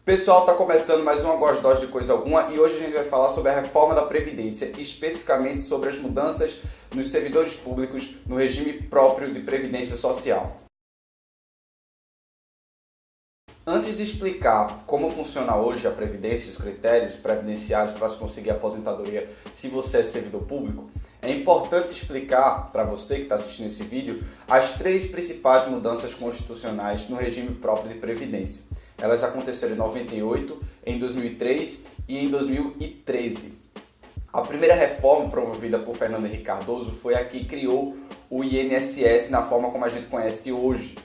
Pessoal, está começando mais uma Gosdós de Coisa Alguma e hoje a gente vai falar sobre a reforma da Previdência, especificamente sobre as mudanças nos servidores públicos no regime próprio de Previdência Social. Antes de explicar como funciona hoje a Previdência e os critérios previdenciários para se conseguir a aposentadoria se você é servidor público, é importante explicar para você que está assistindo esse vídeo as três principais mudanças constitucionais no regime próprio de Previdência. Elas aconteceram em 98, em 2003 e em 2013. A primeira reforma promovida por Fernando Henrique Cardoso foi a que criou o INSS na forma como a gente conhece hoje.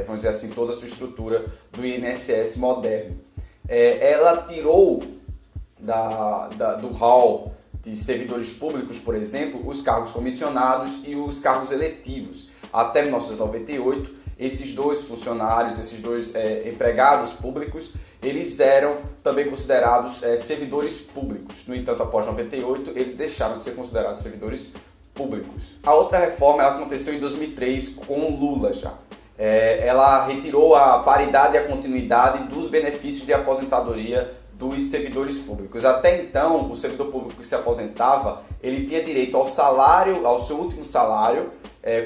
Vamos dizer assim, toda a sua estrutura do INSS moderno. Ela tirou do hall de servidores públicos, por exemplo, os cargos comissionados e os cargos eletivos. Até 1998, esses dois funcionários, esses dois empregados públicos, eles eram também considerados servidores públicos. No entanto, após 98, eles deixaram de ser considerados servidores públicos. A outra reforma ela aconteceu em 2003 com o Lula já. Ela retirou a paridade e a continuidade dos benefícios de aposentadoria dos servidores públicos. Até então, o servidor público que se aposentava, ele tinha direito ao salário, ao seu último salário,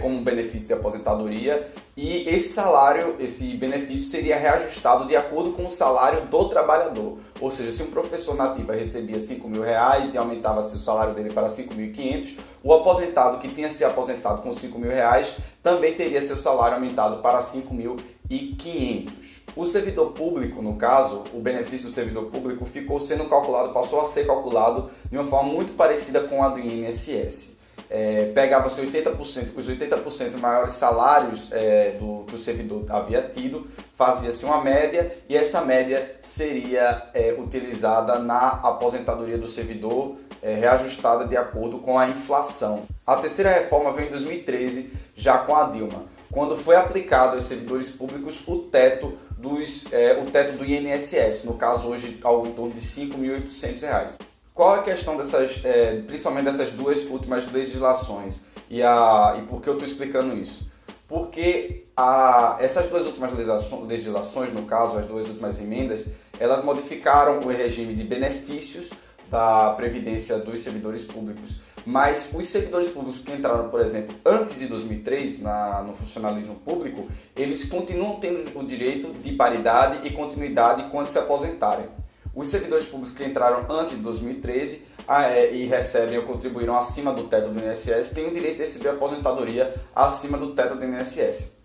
como um benefício de aposentadoria, e esse salário, esse benefício seria reajustado de acordo com o salário do trabalhador. Ou seja, se um professor nativo recebia R$5.000 e aumentava-se o salário dele para R$5.500, o aposentado que tinha se aposentado com R$5.000 também teria seu salário aumentado para R$5.500. O servidor público, no caso, o benefício do servidor público passou a ser calculado de uma forma muito parecida com a do INSS. Pegava-se 80%, os 80% maiores salários que o servidor havia tido, fazia-se uma média e essa média seria utilizada na aposentadoria do servidor, reajustada de acordo com a inflação. A terceira reforma veio em 2013, já com a Dilma, quando foi aplicado aos servidores públicos o teto do INSS, no caso hoje algo em torno de R$5.800. Qual é a questão principalmente dessas duas últimas legislações e por que eu estou explicando isso? Porque essas duas últimas legislações, no caso as duas últimas emendas, elas modificaram o regime de benefícios da Previdência dos servidores públicos, mas os servidores públicos que entraram, por exemplo, antes de 2003 no funcionalismo público, eles continuam tendo o direito de paridade e continuidade quando se aposentarem. Os servidores públicos que entraram antes de 2013 e recebem ou contribuíram acima do teto do INSS têm o direito de receber aposentadoria acima do teto do INSS.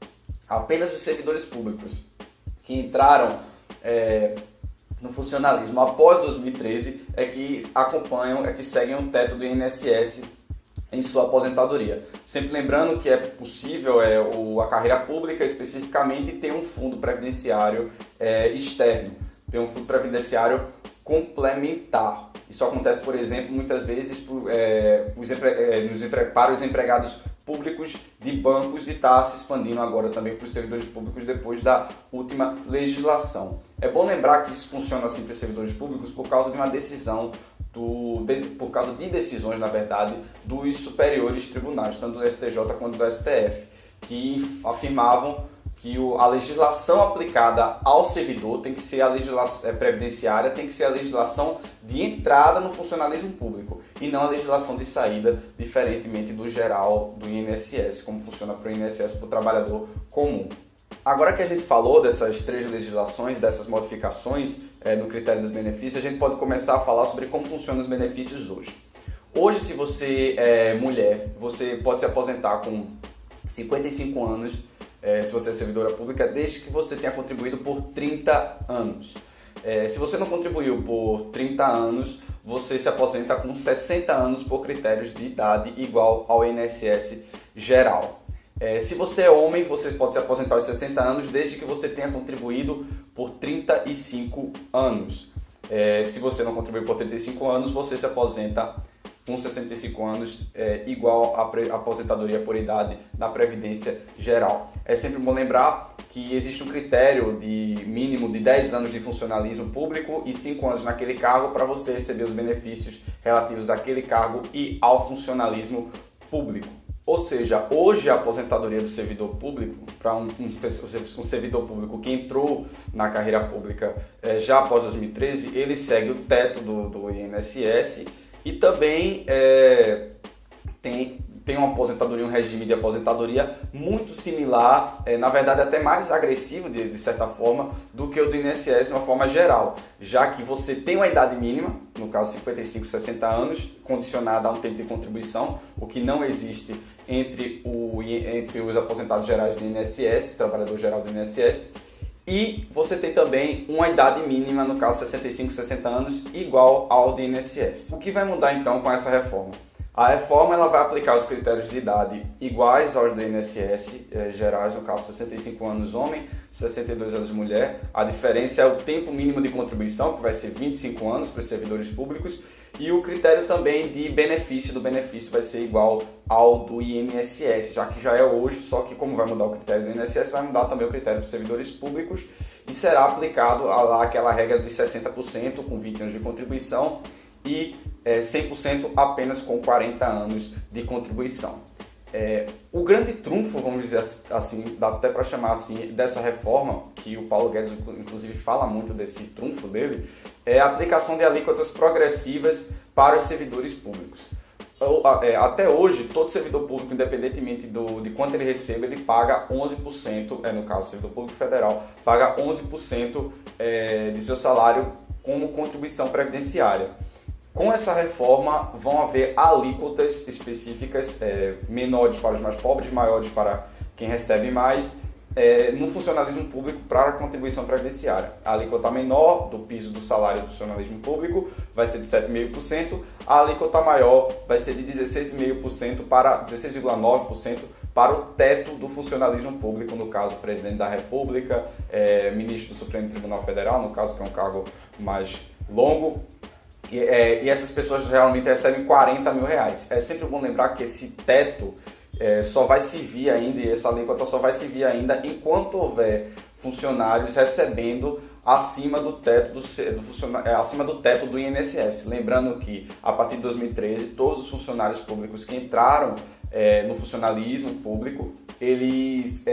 Apenas os servidores públicos que entraram no funcionalismo após 2013 é que seguem o teto do INSS em sua aposentadoria. Sempre lembrando que é possível a carreira pública especificamente ter um fundo previdenciário externo, ter um fundo previdenciário complementar. Isso acontece, por exemplo, muitas vezes para os empregados públicos de bancos e está se expandindo agora também para os servidores públicos depois da última legislação. É bom lembrar que isso funciona assim para os servidores públicos por causa de uma decisão, por causa de decisões, na verdade, dos superiores tribunais, tanto do STJ quanto do STF, que afirmavam que a legislação aplicada ao servidor tem que ser a legislação previdenciária, tem que ser a legislação de entrada no funcionalismo público e não a legislação de saída, diferentemente do geral do INSS, como funciona para o INSS para o trabalhador comum. Agora que a gente falou dessas três legislações, dessas modificações no critério dos benefícios, a gente pode começar a falar sobre como funcionam os benefícios hoje. Hoje, se você é mulher, você pode se aposentar com 55 anos, se você é servidora pública, desde que você tenha contribuído por 30 anos. Se você não contribuiu por 30 anos, você se aposenta com 60 anos por critérios de idade igual ao INSS geral. Se você é homem, você pode se aposentar aos 60 anos desde que você tenha contribuído por 35 anos. Se você não contribuiu por 35 anos, você se aposenta com 65 anos, igual à aposentadoria por idade na Previdência Geral. É sempre bom lembrar que existe um critério de mínimo de 10 anos de funcionalismo público e 5 anos naquele cargo para você receber os benefícios relativos àquele cargo e ao funcionalismo público. Ou seja, hoje a aposentadoria do servidor público, para um servidor público que entrou na carreira pública já após 2013, ele segue o teto do INSS e também tem uma aposentadoria, um regime de aposentadoria muito similar, na verdade até mais agressivo de certa forma, do que o do INSS de uma forma geral, já que você tem uma idade mínima, no caso 55, 60 anos, condicionada a um tempo de contribuição, o que não existe entre os aposentados gerais do INSS, trabalhador geral do INSS, e você tem também uma idade mínima, no caso 65, 60 anos, igual ao do INSS. O que vai mudar então com essa reforma? A reforma ela vai aplicar os critérios de idade iguais aos do INSS gerais, no caso 65 anos homem, 62 anos mulher. A diferença é o tempo mínimo de contribuição, que vai ser 25 anos para os servidores públicos, e o critério também de benefício do benefício vai ser igual ao do INSS, já que já é hoje, só que como vai mudar o critério do INSS, vai mudar também o critério dos servidores públicos e será aplicado lá aquela regra dos 60% com 20 anos de contribuição e 100% apenas com 40 anos de contribuição. O grande trunfo, vamos dizer assim, dá até para chamar assim, dessa reforma, que o Paulo Guedes inclusive fala muito desse trunfo dele, é a aplicação de alíquotas progressivas para os servidores públicos. Até hoje, todo servidor público, independentemente de quanto ele receba, ele paga 11%, no caso do servidor público federal, paga 11% de seu salário como contribuição previdenciária. Com essa reforma, vão haver alíquotas específicas, menores para os mais pobres, maiores para quem recebe mais, no funcionalismo público para a contribuição previdenciária. A alíquota menor do piso do salário do funcionalismo público vai ser de 7,5%, a alíquota maior vai ser de 16,5% para 16,9% para o teto do funcionalismo público, no caso, presidente da República, ministro do Supremo Tribunal Federal, no caso, que é um cargo mais longo. E essas pessoas geralmente recebem 40 mil reais. É sempre bom lembrar que esse teto só vai se vir ainda, e essa alíquota só vai se vir ainda enquanto houver funcionários recebendo acima do teto acima do teto do INSS. Lembrando que a partir de 2013 todos os funcionários públicos que entraram no funcionalismo público, eles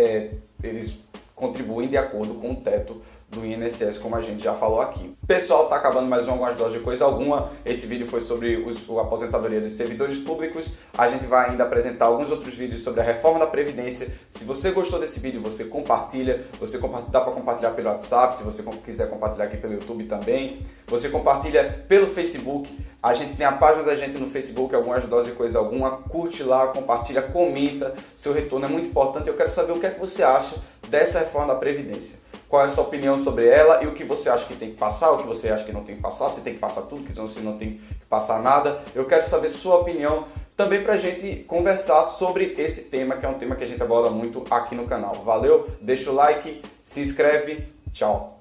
contribuem de acordo com o teto do INSS, como a gente já falou aqui. Pessoal, tá acabando mais algumas doses de coisa alguma. Esse vídeo foi sobre a aposentadoria dos servidores públicos. A gente vai ainda apresentar alguns outros vídeos sobre a reforma da Previdência. Se você gostou desse vídeo, você compartilha. Dá para compartilhar pelo WhatsApp, se você quiser compartilhar aqui pelo YouTube também. Você compartilha pelo Facebook. A gente tem a página da gente no Facebook, algumas doses de coisa alguma. Curte lá, compartilha, comenta. Seu retorno é muito importante. Eu quero saber o que é que você acha dessa reforma da Previdência. Qual é a sua opinião sobre ela e o que você acha que tem que passar, o que você acha que não tem que passar, se tem que passar tudo, se não tem que passar nada. Eu quero saber sua opinião também para a gente conversar sobre esse tema, que é um tema que a gente aborda muito aqui no canal. Valeu? Deixa o like, se inscreve, tchau!